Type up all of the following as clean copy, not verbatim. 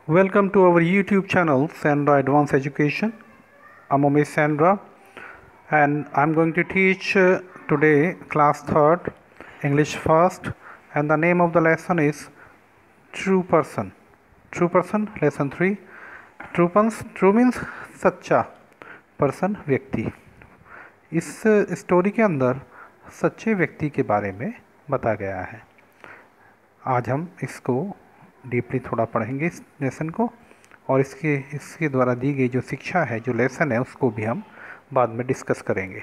Welcome to our YouTube channel, Sandra Advanced Education. I'm Umesh Sandra, and I'm going to teach today class 3rd, English first, and the name of the lesson is True Person. True Person, lesson 3. True means सच्चा, person व्यक्ति. इस story के अंदर सच्चे व्यक्ति के बारे में बताया गया है. आज हम इसको डीपली थोड़ा पढ़ेंगे इस लेसन को, और इसके द्वारा दी गई जो शिक्षा है, जो लेसन है, उसको भी हम बाद में डिस्कस करेंगे.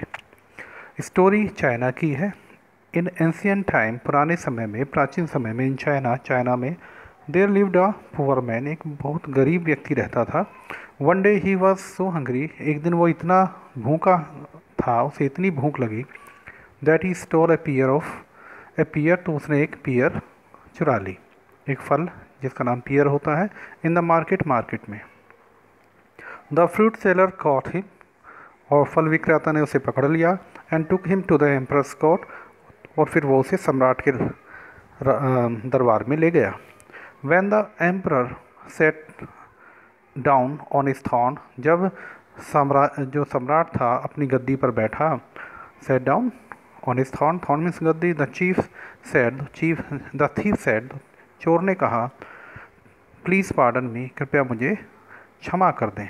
स्टोरी चाइना की है. इन एंशियंट टाइम, पुराने समय में, प्राचीन समय में, इन चाइना में there lived a poor man, एक बहुत गरीब व्यक्ति रहता था. One day he was so hungry, एक दिन वो इतना भूखा था, उसे इतनी भूख लगी, दैट ही स्टोर ए पियर, तो उसने एक पियर चुरा ली, एक फल जिसका नाम पियर होता है, इन द मार्केट में. The fruit seller caught him, और फल विक्रेता ने उसे पकड़ लिया. And took him to the emperor's court, और फिर वो उसे सम्राट के दरबार में ले गया. When the emperor sat down on his throne, जब जो सम्राट था अपनी गद्दी पर बैठा, sat down on his throne, throne means गद्दी. द थीफ सेड, चोर ने कहा, प्लीज़ पार्डन मी, कृपया मुझे क्षमा कर दें.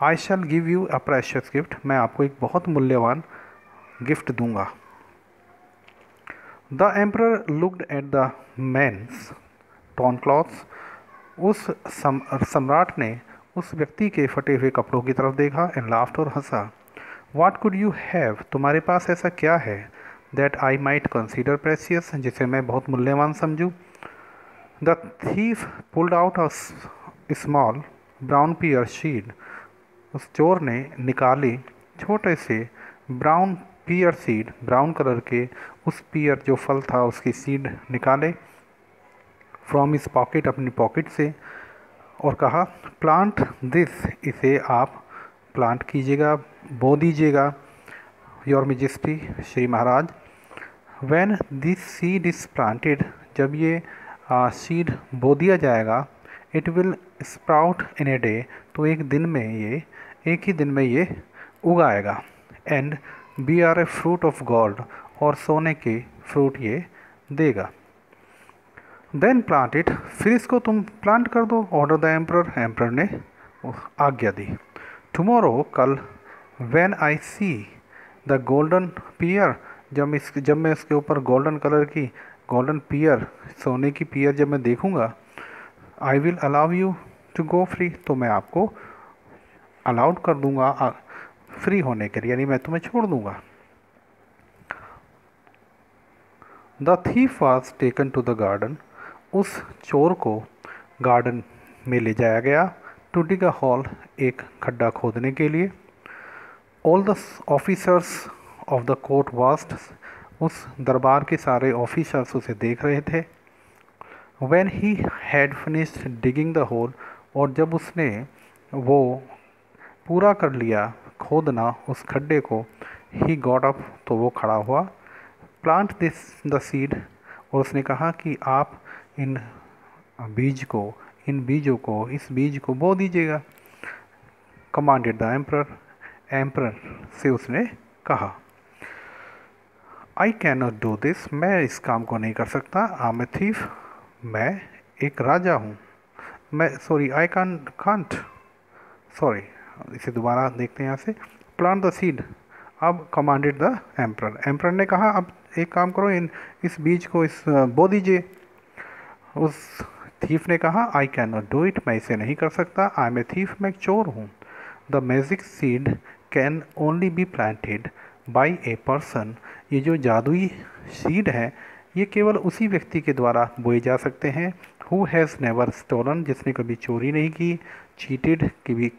I shall give you a precious gift, मैं आपको एक बहुत मूल्यवान गिफ्ट दूंगा. The emperor looked at the man's torn clothes, उस सम्राट ने उस व्यक्ति के फटे हुए कपड़ों की तरफ देखा. एंड लाफ्ड, और हंसा. व्हाट कुड यू हैव, तुम्हारे पास ऐसा क्या है, that I might consider precious, जिसे मैं बहुत मूल्यवान समझूं. The thief pulled out a small brown pear seed, उस चोर ने निकाली छोटे से brown pear seed, brown colour के उस पियर जो फल था उसकी सीड निकाले फ्रॉम हिज पॉकेट, अपनी पॉकेट से, और कहा, प्लांट दिस, इसे आप प्लांट कीजिएगा, बो दीजिएगा, your majesty, Shri Maharaj. When this seed is planted, जब ये सीड बो दिया जाएगा, it will sprout in a day, तो एक ही दिन में ये उगाएगा. And bear a fruit of gold, और सोने के फ्रूट ये देगा. देन प्लांट इट, फिर इसको तुम प्लांट कर दो. ऑर्डर द एम्परर, एम्परर ने आज्ञा दी. टुमारो, कल, when I see the golden pear, जब मैं इसके ऊपर गोल्डन पियर, सोने की पियर जब मैं देखूंगा, I will allow you to go free, तो मैं आपको अलाउड कर दूंगा फ्री होने के लिए, यानी मैं तुम्हें छोड़ दूंगा. The thief was taken to the garden, उस चोर को गार्डन में ले जाया गया. टू डिग अ होल, एक खड्डा खोदने के लिए. All the officers of the court watched, उस दरबार के सारे ऑफिसर्स उसे देख रहे थे. When he had finished digging the hole, और जब उसने वो पूरा कर लिया खोदना उस खड्डे को, ही गॉट अप, तो वो खड़ा हुआ. प्लांट दिस द सीड, और उसने कहा कि आप इस बीज को बो दीजिएगा. कमांडेड द एम्परर से उसने कहा. I can not do this, मैं इस काम को नहीं कर सकता. आई एम ए थीफ, मैं एक राजा हूँ. आई कांट, सॉरी, इसे दोबारा देखते हैं यहाँ से. प्लांट द सीड, अब कमांडेड द एम्परर ने कहा, अब एक काम करो, इस बीज को बो दीजिए. उस थीफ ने कहा, I can not do it, मैं इसे नहीं कर सकता. आई एम ए थीफ, मैं एक चोर हूँ. The magic seed can only B planted by a person, ये जो जादुई सीड है ये केवल उसी व्यक्ति के द्वारा बोए जा सकते हैं. हु हैज़ नेवर स्टोलन, जिसने कभी चोरी नहीं की. चीटेड,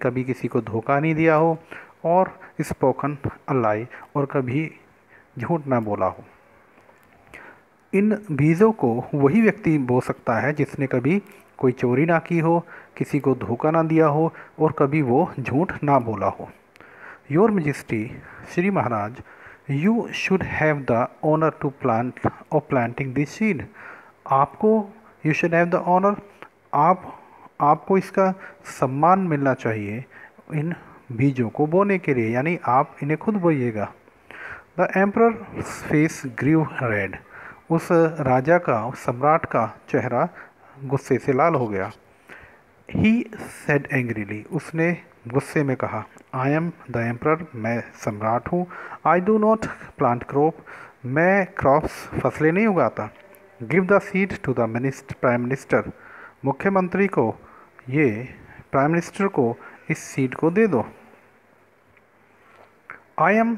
कभी किसी को धोखा नहीं दिया हो. और स्पोकन अ लाई, और कभी झूठ ना बोला हो. इन बीजों को वही व्यक्ति बो सकता है जिसने कभी कोई चोरी ना की हो, किसी को धोखा ना दिया हो, और कभी वो झूठ ना बोला हो. Your majesty, Shri Maharaj, you should have the honour to planting this seed, आपको, you should have the honour, आप आपको इसका सम्मान मिलना चाहिए इन बीजों को बोने के लिए, यानी आप इन्हें खुद बोइएगा। The emperor face grew red. उस राजा का, उस सम्राट का चेहरा गुस्से से लाल हो गया। He said angrily. उसने गुस्से में कहा, आई एम द एम्परर। मैं सम्राट हूँ। I do not plant crop. मैं क्रॉप्स, फसलें नहीं उगाता। Give the seed to the prime minister. मुख्यमंत्री को, ये प्राइम मिनिस्टर को इस सीड को दे दो। I am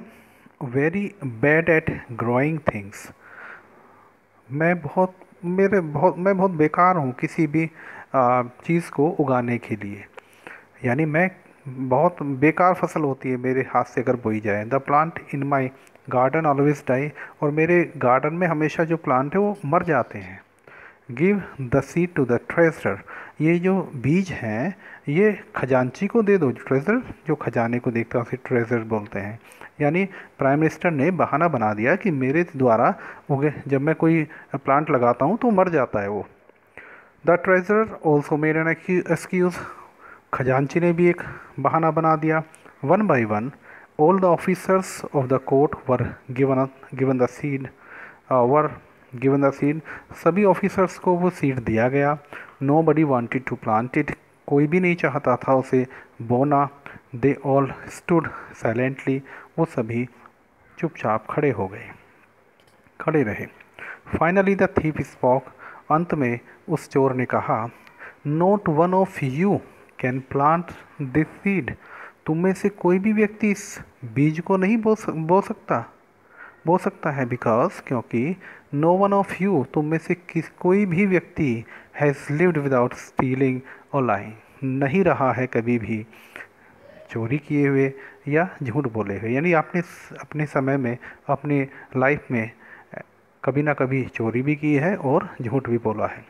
very bad at growing things. मैं बहुत बेकार हूँ किसी भी चीज़ को उगाने के लिए, यानी मैं बहुत बेकार फसल होती है मेरे हाथ से अगर बोई जाए। The plant in my garden always die. और मेरे गार्डन में हमेशा जो प्लांट है वो मर जाते हैं। Give the seed to the treasurer. ये जो बीज हैं ये खजांची को दे दो। ट्रेजर जो खजाने को देखता है उसे ट्रेजर बोलते हैं। यानी प्राइम मिनिस्टर ने बहाना बना दिया कि मेरे द्वारा उगे, जब मैं कोई प्लांट लगाता हूँ तो मर जाता है वो। The treasurer also made an excuse. खजांची ने भी एक बहाना बना दिया। One by one all the officers of the court were given the seed were given the seed. सभी ऑफिसर्स को वो सीड दिया गया। Nobody wanted to plant it. कोई भी नहीं चाहता था उसे बोना। They all stood silently. वो सभी चुपचाप खड़े रहे। Finally the thief spoke. अंत में उस चोर ने कहा, note one of you can plant this seed. तुम में से कोई भी व्यक्ति इस बीज को नहीं बो सकता है। बिकॉज, क्योंकि नो वन ऑफ यू, तुम में से कोई भी व्यक्ति हैज़ लिव्ड विदाउट स्टीलिंग और लाइंग, नहीं रहा है कभी भी चोरी किए हुए या झूठ बोले हुए। यानी आपने अपने समय में, अपनी लाइफ में कभी ना कभी चोरी भी की है और झूठ भी बोला है।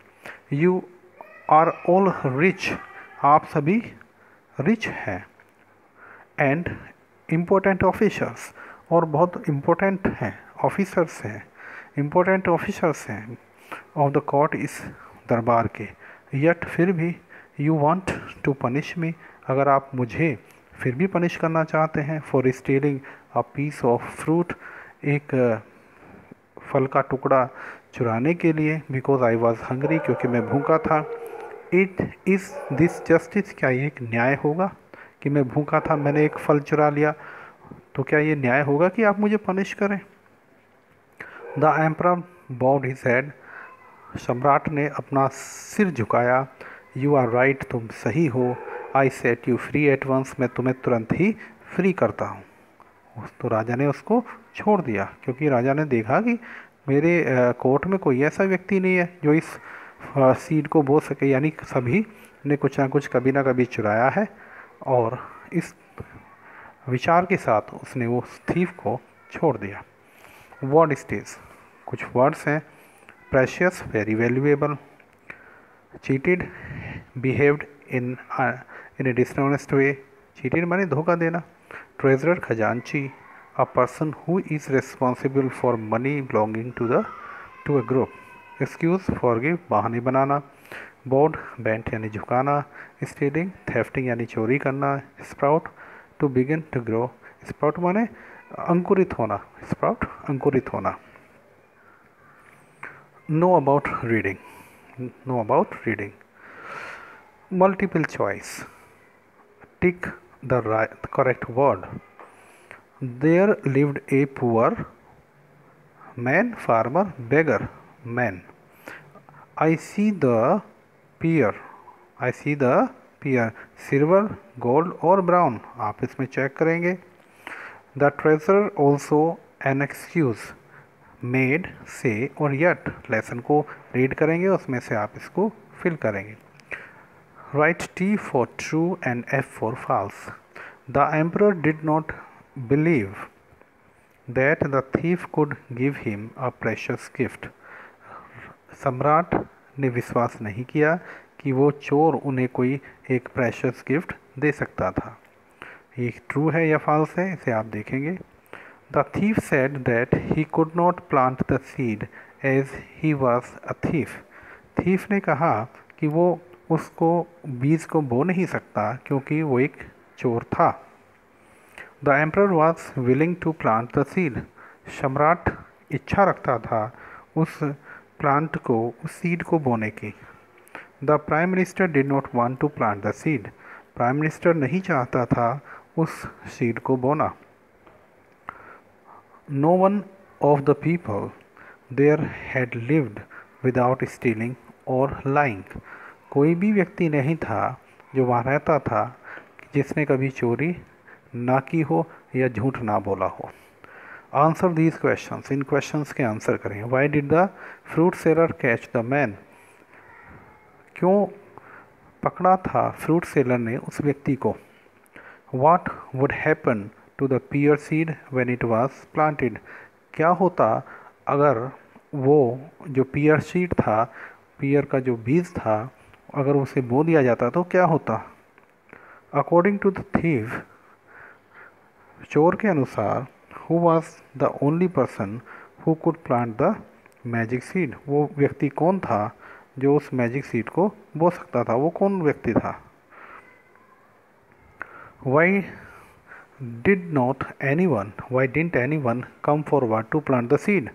You are all rich. आप सभी रिच हैं। एंड इम्पोर्टेंट ऑफिसर्स, और बहुत इम्पोर्टेंट हैं, ऑफिसर्स हैं, इम्पोर्टेंट ऑफिसर्स हैं ऑफ द कोर्ट, इस दरबार के। यट फिर भी you want to punish me. अगर आप मुझे फिर भी पनिश करना चाहते हैं। For stealing a piece of fruit. एक फल का टुकड़ा चुराने के लिए। Because I was hungry. क्योंकि मैं भूखा था। It is this justice. क्या ये एक न्याय होगा कि मैं भूखा था, मैंने एक फल चुरा लिया, तो क्या ये न्याय होगा कि आप मुझे पनिश करें? The emperor bowed his head. सम्राट ने अपना सिर झुकाया। You are right. तुम सही हो। I set you free at once. मैं तुम्हें तुरंत ही फ्री करता हूँ। तो राजा ने उसको छोड़ दिया, क्योंकि राजा ने देखा कि मेरे कोर्ट में कोई ऐसा व्यक्ति नहीं है जो इस सीड को बो सके। यानी सभी ने कुछ ना कुछ कभी ना कभी चुराया है। और इस विचार के साथ उसने वो थीफ को छोड़ दिया। वर्ड स्टेज, कुछ वर्ड्स हैं। Precious, very valuable. Cheated, behaved in a dishonest way. Cheated माने धोखा देना। ट्रेजरर, खजांची। A person who is responsible for money belonging to a group. Excuse, forgive, बहाने बनाना। बोर्ड, बेंट यानी झुकाना। स्टीलिंग, थेफ्टिंग यानी चोरी करना। Sprout, to begin to grow. Sprout माने अंकुरित होना। स्प्राउट, अंकुरित होना। No about reading. Multiple choice. Tick the correct word. There lived a poor man, farmer, beggar, man. I see the pear, silver, gold और brown. आप इसमें check करेंगे। The treasurer also an excuse, made, say और yet. Lesson को read करेंगे, उसमें से आप इसको फिल करेंगे। Right T for true and F for false. The emperor did not believe that the thief could give him a precious gift. सम्राट ने विश्वास नहीं किया कि वो चोर उन्हें कोई एक प्रेशियस गिफ्ट दे सकता था। ये ट्रू है या फॉल्स है, इसे आप देखेंगे। The thief said that he could not plant the seed as he was a thief. Thief ने कहा कि वो उसको बीज को बो नहीं सकता क्योंकि वो एक चोर था। The emperor was willing to plant the seed. सम्राट इच्छा रखता था उस प्लांट को, उस सीड को बोने की। The prime minister did not want to plant the seed. Prime minister नहीं चाहता था उस सीड को बोना। No one of the people there had lived without stealing और लाइंग। कोई भी व्यक्ति नहीं था जो वहाँ रहता था जिसने कभी चोरी ना की हो या झूठ ना बोला हो। Answer these questions. In questions के आंसर करें। Why did the fruit seller catch the man. क्यों पकड़ा था फ्रूट सेलर ने उस व्यक्ति को। What would happen to the pear seed when it was planted? क्या होता अगर वो जो पियर सीड था, पियर का जो बीज था, अगर उसे बो दिया जाता तो क्या होता। अकॉर्डिंग टू द थीव, चोर के अनुसार, who was the only person who could plant the magic seed. वो व्यक्ति कौन था जो उस मैजिक सीड को बो सकता था। वो कौन व्यक्ति था। Why didn't anyone come forward to plant the seed?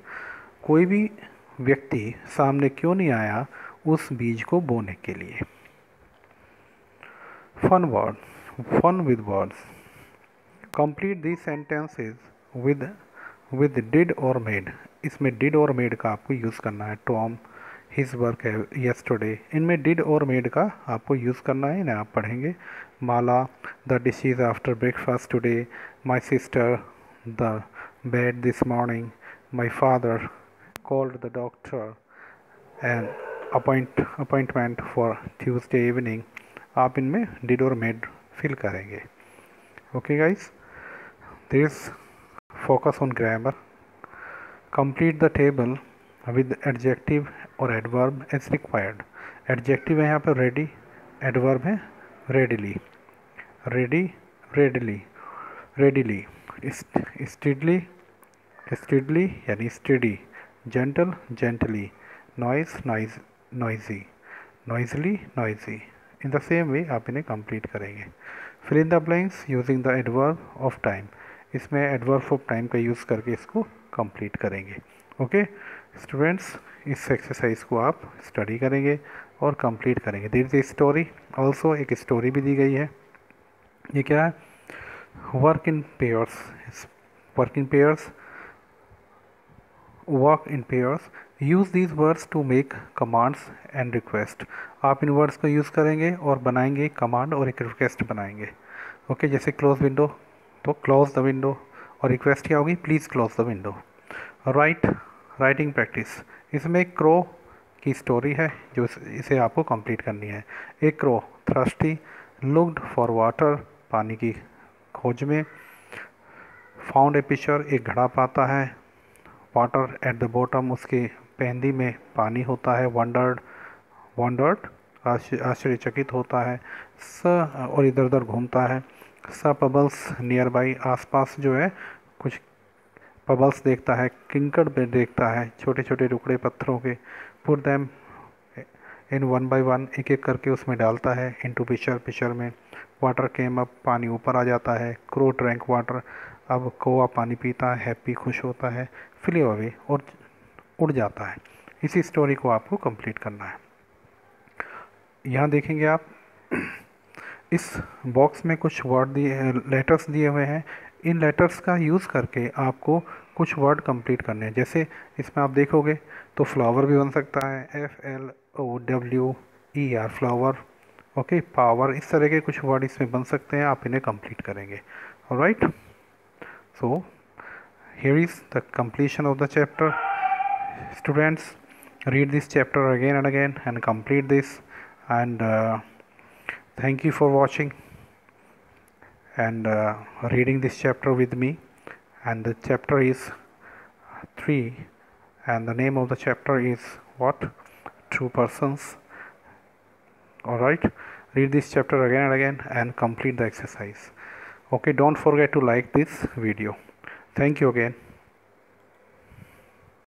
कोई भी व्यक्ति सामने क्यों नहीं आया उस बीज को बोने के लिए। Fun with words. Complete these sentences with did or made. इसमें did और made का आपको यूज़ करना है। Tom, his work yesterday. इनमें did और made का आपको यूज़ करना है, इन्हें आप पढ़ेंगे। माला, the disease after breakfast today. My sister, the bed this morning. My father called the doctor and appointment for Tuesday evening. आप इनमें did और made फिल करेंगे। Okay guys, there is focus on grammar. Complete the table with adjective और adverb as required. Adjective है यहाँ पर ready, adverb है readily, ready, readily, readily, steadily, steadily यानी steady, gentle, gently, noise, noisy, noisily, noisy. In the same way आप इन्हें complete करेंगे। Fill in the blanks using the adverb of time. इसमें adverb of time का use करके इसको complete करेंगे। Okay students, इस एक्सरसाइज को आप स्टडी करेंगे और कंप्लीट करेंगे। There is a story also, एक स्टोरी भी दी गई है। ये क्या है। Work in pairs, work in pairs, work in pairs. Use these words to make commands and request. आप इन वर्ड्स को यूज़ करेंगे और बनाएंगे कमांड और एक रिक्वेस्ट बनाएंगे। ओके जैसे क्लोज विंडो, तो क्लोज द विंडो, और रिक्वेस्ट क्या होगी, please close the window. Writing practice. इसमें एक क्रो की स्टोरी है जो इसे आपको कंप्लीट करनी है। एक crow thirsty looked for water, पानी की खोज में। फाउंड ए पिक्चर, एक घड़ा पाता है। वाटर एट द बॉटम, उसके पेंदी में पानी होता है। वंडर्ड आश्चर्यचकित होता है। और इधर उधर घूमता है। पबल्स नियर बाई, आसपास जो है कुछ पबल्स देखता है। किंकड़ पे देखता है, छोटे छोटे टुकड़े पत्थरों के। Put them in one by one, एक एक करके उसमें डालता है। इनटू पिक्चर में। वाटर केम अप, पानी ऊपर आ जाता है। क्रो ड्रैंक वाटर, अब कौवा पानी पीता है। हैप्पी, खुश होता है। फ्ली अवे, और उड़ जाता है। इसी स्टोरी को आपको कंप्लीट करना है। यहाँ देखेंगे आप इस बॉक्स में कुछ वर्ड दिए, लेटर्स दिए हुए हैं। इन लेटर्स का यूज़ करके आपको कुछ वर्ड कंप्लीट करने हैं। जैसे इसमें आप देखोगे तो फ्लावर भी बन सकता है, FLOWER, फ्लावर। ओके, पावर, इस तरह के कुछ वर्ड इसमें बन सकते हैं। आप इन्हें कंप्लीट करेंगे। Alright, so here is the completion of the chapter. Students, read this chapter again and again and complete this, and thank you for watching and reading this chapter with me. And the chapter is 3, and the name of the chapter is what? True persons. Alright, read this chapter again and again and complete the exercise. Okay, don't forget to like this video. Thank you again.